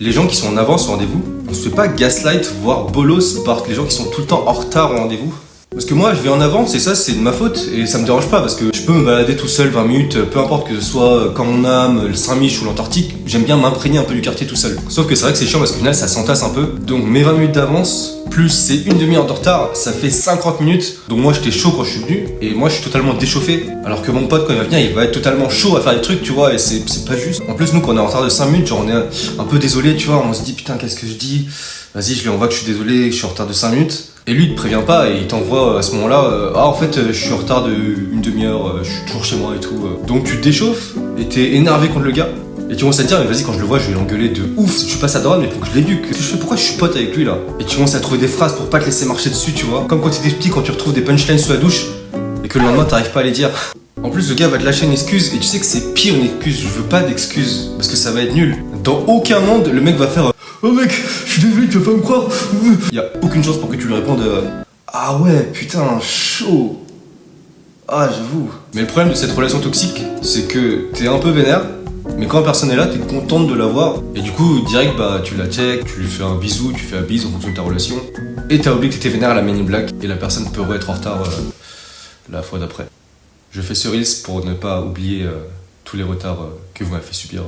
les gens qui sont en avance au rendez-vous, on se fait pas gaslight, voire bolos par les gens qui sont tout le temps en retard au rendez-vous. Parce que moi, je vais en avance et ça, c'est de ma faute. Et ça me dérange pas parce que je peux me balader tout seul 20 minutes, peu importe que ce soit quand on âme, le Saint-Mich ou l'Antarctique, j'aime bien m'imprégner un peu du quartier tout seul. Sauf que c'est vrai que c'est chiant parce qu'au final, ça s'entasse un peu. Donc mes 20 minutes d'avance, plus c'est une demi-heure de retard, ça fait 50 minutes. Donc moi, j'étais chaud quand je suis venu et moi, je suis totalement déchauffé. Alors que mon pote, quand il va venir, il va être totalement chaud à faire des trucs, tu vois, et c'est pas juste. En plus, nous, quand on est en retard de 5 minutes, genre on est un peu désolé, tu vois, on se dit putain, qu'est-ce que je dis? Vas-y, je lui envoie que je suis désolé, je suis en retard de 5 minutes. Et lui, il te prévient pas et il t'envoie à ce moment-là, ah en fait, je suis en retard d'une demi-heure, je suis toujours chez moi et tout. Donc tu te déchauffes et t'es énervé contre le gars. Et tu commences à te dire, mais vas-y, quand je le vois, je vais l'engueuler de ouf. Je suis pas sa droite, mais faut que je l'éduque. Pourquoi je suis pote avec lui là? Et tu commences à trouver des phrases pour pas te laisser marcher dessus, tu vois. Comme quand t'étais petit, quand tu retrouves des punchlines sous la douche et que le lendemain t'arrives pas à les dire. En plus, le gars va te lâcher une excuse et tu sais que c'est pire une excuse. Je veux pas d'excuse parce que ça va être nul. Dans aucun monde, le mec va faire oh mec, je suis désolé, tu vas pas me croire. Y a aucune chance pour que tu lui répondes ah ouais, putain, chaud. Ah, j'avoue. Mais le problème de cette relation toxique, c'est que t'es un peu vénère, mais quand la personne est là, t'es contente de la voir. Et du coup, direct, bah, tu la check, tu lui fais un bisou, tu fais un bise en fonction de ta relation. Et t'as oublié que t'étais vénère à la Men in Black, et la personne peut être en retard la fois d'après. Je fais ce risque pour ne pas oublier tous les retards que vous m'avez fait subir.